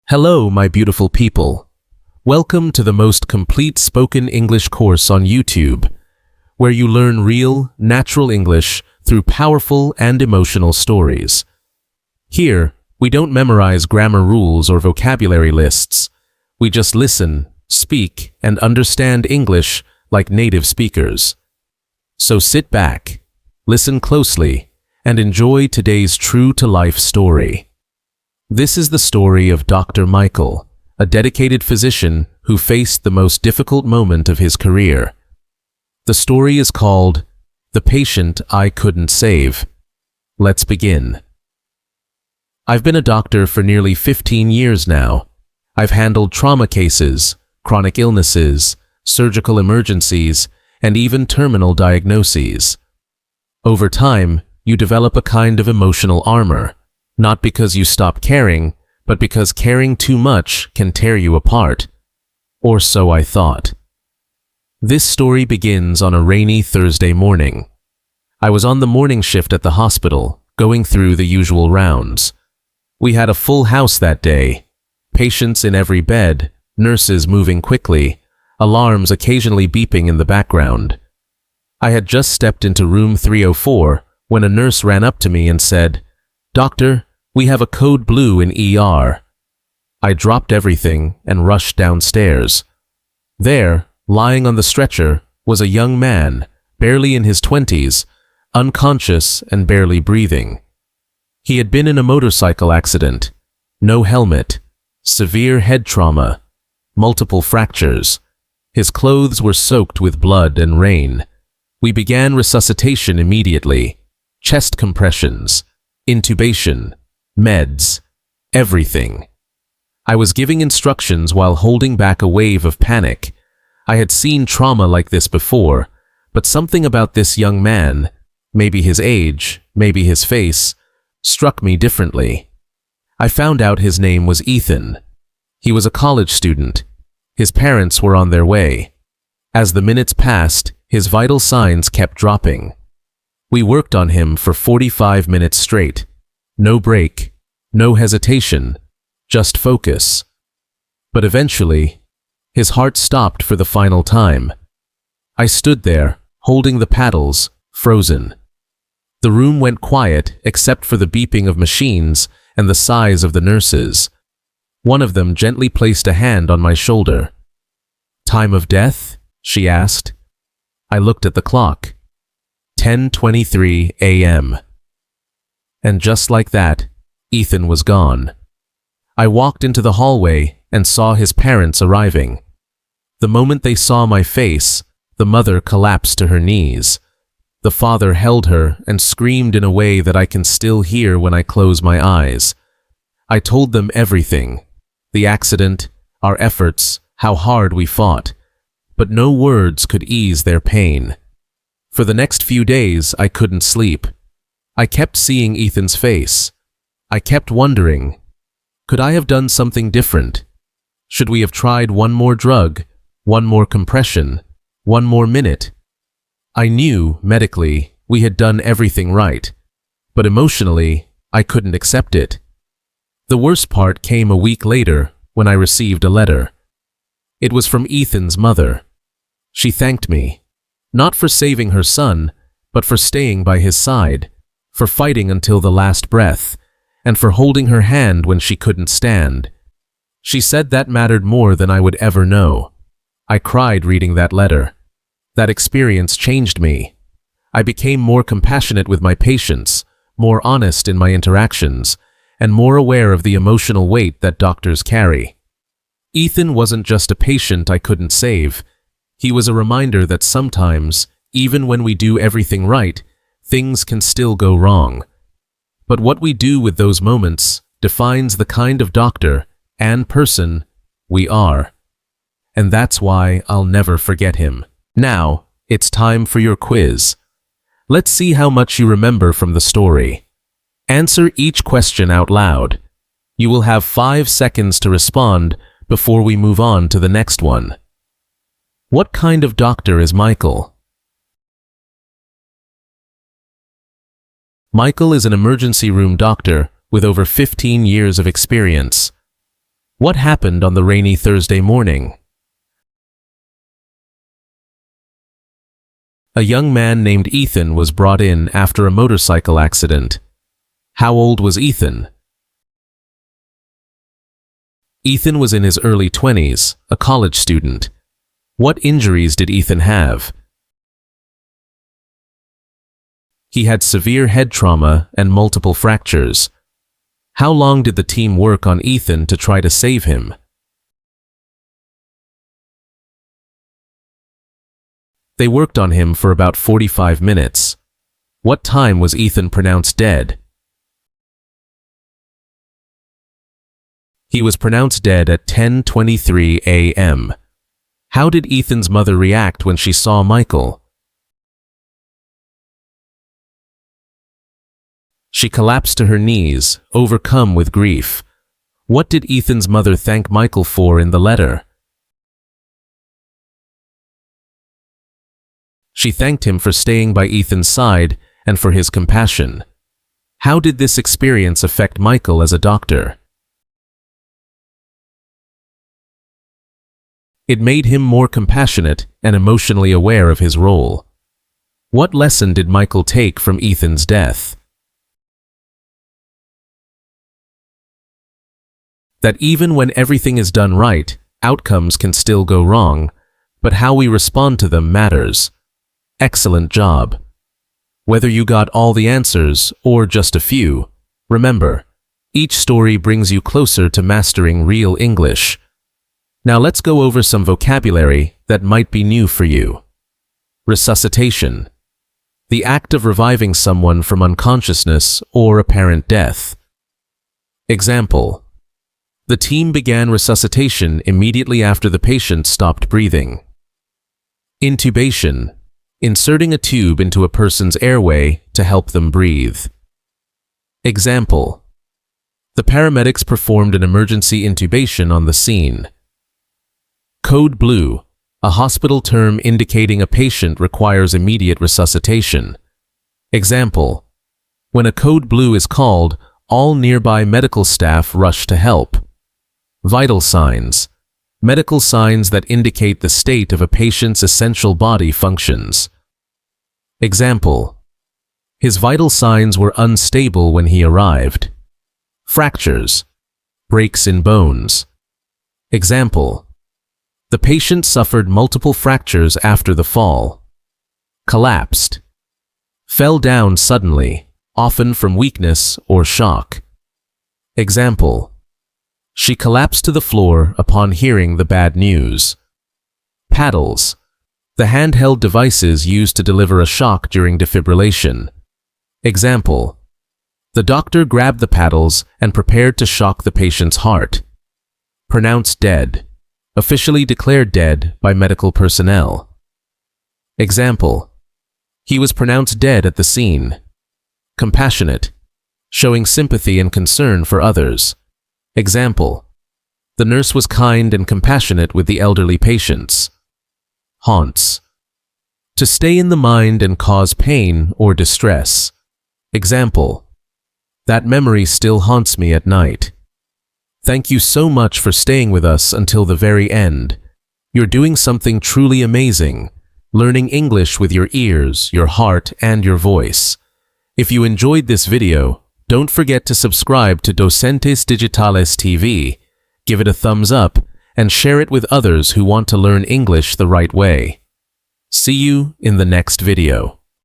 Hello, my beautiful people. Welcome to the most complete spoken English course on YouTube, where you learn real, natural English through powerful and emotional stories. Here, we don't memorize grammar rules or vocabulary lists. We just listen, speak, and understand English like native speakers. So sit back, listen closely, and enjoy today's true-to-life story. This is the story of Dr. Michael, a dedicated physician who faced the most difficult moment of his career. The story is called The Patient I Couldn't Save. Let's begin. I've been a doctor for nearly 15 years now. I've handled trauma cases, chronic illnesses, surgical emergencies, and even terminal diagnoses. Over time, you develop a kind of emotional armor. Not because you stop caring, but because caring too much can tear you apart. Or so I thought. This story begins on a rainy Thursday morning. I was on the morning shift at the hospital, going through the usual rounds. We had a full house that day. Patients in every bed, nurses moving quickly, alarms occasionally beeping in the background. I had just stepped into room 304 when a nurse ran up to me and said, "Doctor, we have a code blue in ER." I dropped everything and rushed downstairs. There, lying on the stretcher, was a young man, barely in his 20s, unconscious and barely breathing. He had been in a motorcycle accident, no helmet, severe head trauma, multiple fractures. His clothes were soaked with blood and rain. We began resuscitation immediately, chest compressions, intubation, meds, everything. I was giving instructions while holding back a wave of panic. I had seen trauma like this before, but something about this young man, maybe his age, maybe his face, struck me differently. I found out his name was Ethan. He was a college student. His parents were on their way. As the minutes passed, his vital signs kept dropping. We worked on him for 45 minutes straight. No break, no hesitation, just focus. But eventually, his heart stopped for the final time. I stood there, holding the paddles, frozen. The room went quiet except for the beeping of machines and the sighs of the nurses. One of them gently placed a hand on my shoulder. "Time of death?" she asked. I looked at the clock. 10:23 a.m. And just like that, Ethan was gone. I walked into the hallway and saw his parents arriving. The moment they saw my face, the mother collapsed to her knees. The father held her and screamed in a way that I can still hear when I close my eyes. I told them everything, the accident, our efforts, how hard we fought, but no words could ease their pain. For the next few days, I couldn't sleep. I kept seeing Ethan's face. I kept wondering, could I have done something different? Should we have tried one more drug, one more compression, one more minute? I knew, medically, we had done everything right, but emotionally, I couldn't accept it. The worst part came a week later when I received a letter. It was from Ethan's mother. She thanked me, not for saving her son, but for staying by his side, for fighting until the last breath, and for holding her hand when she couldn't stand. She said that mattered more than I would ever know. I cried reading that letter. That experience changed me. I became more compassionate with my patients, more honest in my interactions, and more aware of the emotional weight that doctors carry. Ethan wasn't just a patient I couldn't save. He was a reminder that sometimes, even when we do everything right, things can still go wrong. But what we do with those moments defines the kind of doctor and person we are. And that's why I'll never forget him. Now, it's time for your quiz. Let's see how much you remember from the story. Answer each question out loud. You will have 5 seconds to respond before we move on to the next one. What kind of doctor is Michael? Michael is an emergency room doctor with over 15 years of experience. What happened on the rainy Thursday morning? A young man named Ethan was brought in after a motorcycle accident. How old was Ethan? Ethan was in his early 20s, a college student. What injuries did Ethan have? He had severe head trauma and multiple fractures. How long did the team work on Ethan to try to save him? They worked on him for about 45 minutes. What time was Ethan pronounced dead? He was pronounced dead at 10:23 a.m. How did Ethan's mother react when she saw Michael? She collapsed to her knees, overcome with grief. What did Ethan's mother thank Michael for in the letter? She thanked him for staying by Ethan's side and for his compassion. How did this experience affect Michael as a doctor? It made him more compassionate and emotionally aware of his role. What lesson did Michael take from Ethan's death? That even when everything is done right, outcomes can still go wrong, but how we respond to them matters. Excellent job. Whether you got all the answers or just a few, remember, each story brings you closer to mastering real English. Now let's go over some vocabulary that might be new for you. Resuscitation. The act of reviving someone from unconsciousness or apparent death. Example. The team began resuscitation immediately after the patient stopped breathing. Intubation. Inserting a tube into a person's airway to help them breathe. Example. The paramedics performed an emergency intubation on the scene. Code Blue. A hospital term indicating a patient requires immediate resuscitation. Example. When a code blue is called, all nearby medical staff rush to help. Vital signs. Medical signs that indicate the state of a patient's essential body functions. Example. His vital signs were unstable when he arrived. Fractures. Breaks in bones. Example. The patient suffered multiple fractures after the fall. Collapsed. Fell down suddenly, often from weakness or shock. Example. She collapsed to the floor upon hearing the bad news. Paddles. The handheld devices used to deliver a shock during defibrillation. Example. The doctor grabbed the paddles and prepared to shock the patient's heart. Pronounced dead. Officially declared dead by medical personnel. Example. He was pronounced dead at the scene. Compassionate. Showing sympathy and concern for others. Example. The nurse was kind and compassionate with the elderly patients. Haunts. To stay in the mind and cause pain or distress. Example. That memory still haunts me at night. Thank you so much for staying with us until the very end. You're doing something truly amazing, learning English with your ears, your heart, and your voice. If you enjoyed this video, don't forget to subscribe to Docentes DigitalesTV, give it a thumbs up, and share it with others who want to learn English the right way. See you in the next video.